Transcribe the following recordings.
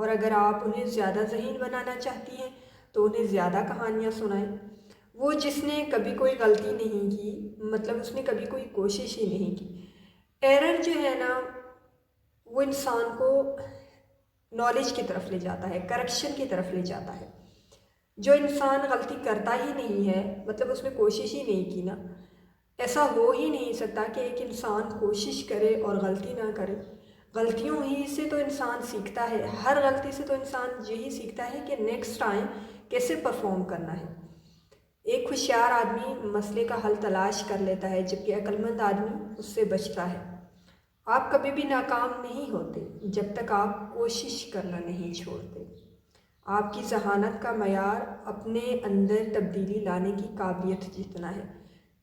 اور اگر آپ انہیں زیادہ ذہین بنانا چاہتی ہیں تو انہیں زیادہ کہانیاں سنائیں۔ وہ جس نے کبھی کوئی غلطی نہیں کی، مطلب اس نے کبھی کوئی کوشش ہی نہیں کی۔ ایرر جو ہے نا وہ انسان کو نالج کی طرف لے جاتا ہے، کریکشن کی طرف لے جاتا ہے۔ جو انسان غلطی کرتا ہی نہیں ہے، مطلب اس نے کوشش ہی نہیں کی نا، ایسا ہو ہی نہیں سکتا کہ ایک انسان کوشش کرے اور غلطی نہ کرے۔ غلطیوں ہی سے تو انسان سیکھتا ہے، ہر غلطی سے تو انسان یہی سیکھتا ہے کہ نیکسٹ ٹائم کیسے پرفارم کرنا ہے۔ ایک ہوشیار آدمی مسئلے کا حل تلاش کر لیتا ہے، جبکہ عقل مند آدمی اس سے بچتا ہے۔ آپ کبھی بھی ناکام نہیں ہوتے جب تک آپ کوشش کرنا نہیں چھوڑتے۔ آپ کی ذہانت کا معیار اپنے اندر تبدیلی لانے کی قابلیت جتنا ہے۔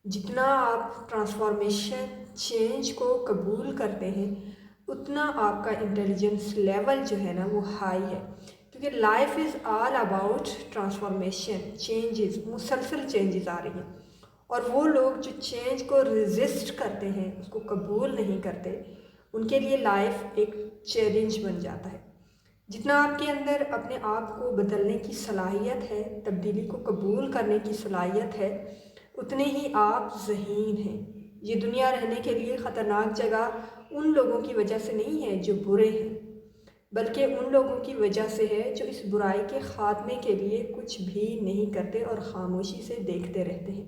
جتنا آپ ٹرانسفارمیشن، چینج کو قبول کرتے ہیں، اتنا آپ کا انٹیلیجنس لیول جو ہے نا وہ ہائی ہے، کیونکہ life is all about transformation, changes, مسلسل چینجز آ رہی ہیں۔ اور وہ لوگ جو چینج کو ریزسٹ کرتے ہیں، اس کو قبول نہیں کرتے، ان کے لیے لائف ایک چیلنج بن جاتا ہے۔ جتنا آپ کے اندر اپنے آپ کو بدلنے کی صلاحیت ہے، تبدیلی کو قبول کرنے کی صلاحیت ہے، اتنے ہی آپ ذہین ہیں۔ یہ دنیا رہنے کے لیے خطرناک جگہ ان لوگوں کی وجہ سے نہیں ہے جو برے ہیں، بلکہ ان لوگوں کی وجہ سے ہے جو اس برائی کے خاتمے کے لیے کچھ بھی نہیں کرتے اور خاموشی سے دیکھتے رہتے ہیں۔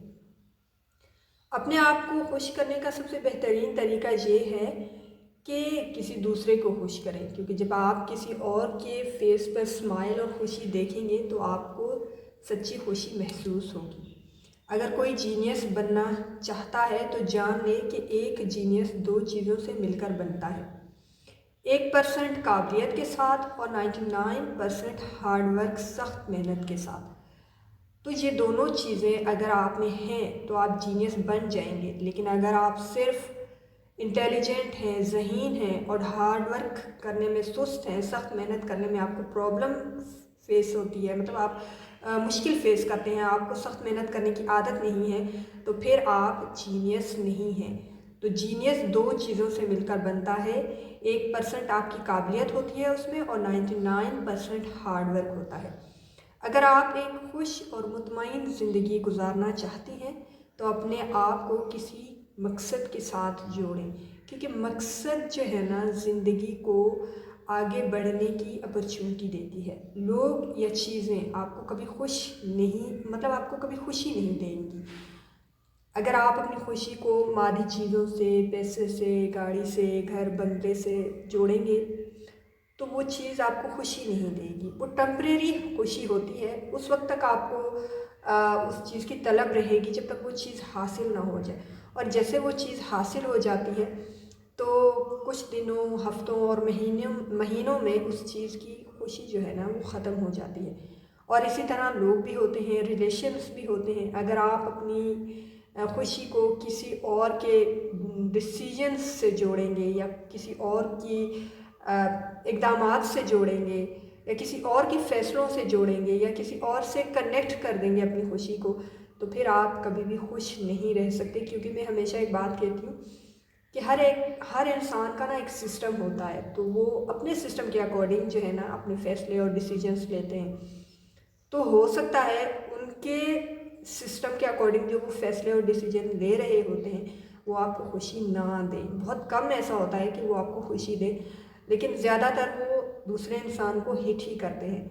اپنے آپ کو خوش کرنے کا سب سے بہترین طریقہ یہ ہے کہ کسی دوسرے کو خوش کریں، کیونکہ جب آپ کسی اور کے فیس پر اسمائل اور خوشی دیکھیں گے تو آپ کو سچی خوشی محسوس ہوگی۔ اگر کوئی جینیس بننا چاہتا ہے تو جان لے کہ ایک جینیس 2 چیزوں سے مل کر بنتا ہے، 1% قابلیت کے ساتھ اور 99% ہارڈ ورک، سخت محنت کے ساتھ۔ تو یہ دونوں چیزیں اگر آپ میں ہیں تو آپ جینیس بن جائیں گے۔ لیکن اگر آپ صرف انٹیلیجنٹ ہیں، ذہین ہیں اور ہارڈ ورک کرنے میں سست ہیں، سخت محنت کرنے میں آپ کو پرابلم فیس ہوتی ہے، مطلب آپ مشکل فیس کرتے ہیں، آپ کو سخت محنت کرنے کی عادت نہیں ہے، تو پھر آپ جینیس نہیں ہیں۔ تو جینیس 2 چیزوں سے مل کر بنتا ہے، 1% آپ کی قابلیت ہوتی ہے اس میں اور 99% ہارڈ ورک ہوتا ہے۔ اگر آپ ایک خوش اور مطمئن زندگی گزارنا چاہتی ہیں تو اپنے آپ کو کسی مقصد کے ساتھ جوڑیں، کیونکہ مقصد جو ہے نا زندگی کو آگے بڑھنے کی اپرچونٹی دیتی ہے۔ لوگ یا چیزیں آپ کو کبھی خوش نہیں، مطلب آپ کو کبھی خوشی نہیں دیں گی۔ اگر آپ اپنی خوشی کو مادی چیزوں سے، پیسے سے، گاڑی سے، گھر بنگلے سے جوڑیں گے تو وہ چیز آپ کو خوشی نہیں دے گی، وہ ٹمپریری خوشی ہوتی ہے۔ اس وقت تک آپ کو اس چیز کی طلب رہے گی جب تک وہ چیز حاصل نہ ہو جائے، اور جیسے وہ چیز حاصل ہو جاتی ہے تو کچھ دنوں، ہفتوں اور مہینوں میں اس چیز کی خوشی جو ہے نا وہ ختم ہو جاتی ہے۔ اور اسی طرح لوگ بھی ہوتے ہیں، ریلیشنز بھی ہوتے ہیں۔ اگر آپ اپنی خوشی کو کسی اور کے ڈیسیجنز سے جوڑیں گے یا کسی اور کی اقدامات سے جوڑیں گے یا کسی اور کے فیصلوں سے جوڑیں گے یا کسی اور سے کنیکٹ کر دیں گے اپنی خوشی کو، تو پھر آپ کبھی بھی خوش نہیں رہ سکتے۔ کیونکہ میں ہمیشہ ایک بات کہتی ہوں کہ ہر انسان کا نا ایک سسٹم ہوتا ہے، تو وہ اپنے سسٹم کے اکارڈنگ جو ہے نا اپنے فیصلے اور ڈیسیجنز لیتے ہیں۔ تو ہو سکتا ہے ان کے سسٹم کے اکارڈنگ جو وہ فیصلے اور ڈیسیجن لے رہے ہوتے ہیں وہ آپ کو خوشی نہ دیں۔ بہت کم ایسا ہوتا ہے کہ وہ آپ کو خوشی دیں، لیکن زیادہ تر وہ دوسرے انسان کو ہٹ ہی کرتے ہیں۔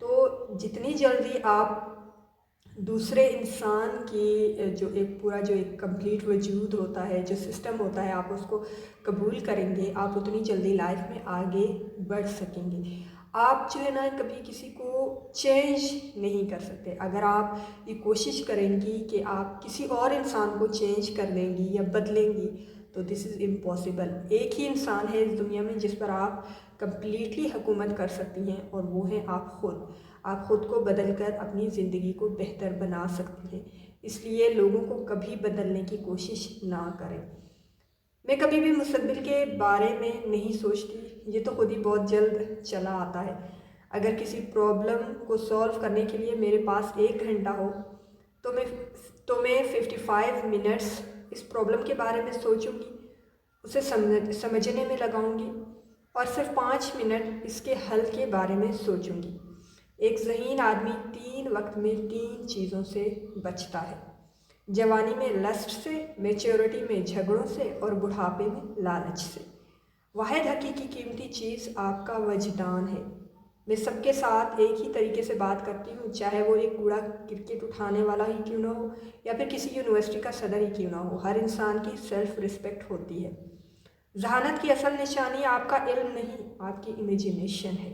تو جتنی جلدی آپ دوسرے انسان کی جو ایک کمپلیٹ وجود ہوتا ہے، جو سسٹم ہوتا ہے، آپ اس کو قبول کریں گے، آپ اتنی جلدی لائف میں آگے بڑھ سکیں گے۔ آپ جو ہے نا کبھی کسی کو چینج نہیں کر سکتے۔ اگر آپ یہ کوشش کریں گی کہ آپ کسی اور انسان کو چینج کر دیں گی یا بدلیں گی تو دس از امپاسبل۔ ایک ہی انسان ہے اس دنیا میں جس پر آپ کمپلیٹلی حکومت کر سکتی ہیں، اور وہ ہیں آپ خود۔ آپ خود کو بدل کر اپنی زندگی کو بہتر بنا سکتی ہیں، اس لیے لوگوں کو کبھی بدلنے کی کوشش نہ کریں۔ میں کبھی بھی مستقبل کے بارے میں نہیں سوچتی، یہ تو خود ہی بہت جلد چلا آتا ہے۔ اگر کسی پرابلم کو سولو کرنے کے لیے میرے پاس 1 گھنٹہ ہو تو میں 55 منٹس اس پرابلم کے بارے میں سوچوں گی، اسے سمجھنے میں لگاؤں گی، اور صرف 5 منٹ اس کے حل کے بارے میں سوچوں گی۔ ایک ذہین آدمی 3 وقت میں 3 چیزوں سے بچتا ہے: جوانی میں لسٹ سے، میچورٹی میں جھگڑوں سے، اور بڑھاپے میں لالچ سے۔ واحد حقیقی قیمتی چیز آپ کا وجدان ہے۔ میں سب کے ساتھ ایک ہی طریقے سے بات کرتی ہوں، چاہے وہ ایک کوڑا کرکٹ اٹھانے والا ہی کیوں نہ ہو یا پھر کسی یونیورسٹی کا صدر ہی کیوں نہ ہو۔ ہر انسان کی سیلف رسپیکٹ ہوتی ہے۔ ذہانت کی اصل نشانی آپ کا علم نہیں، آپ کی امیجینیشن ہے۔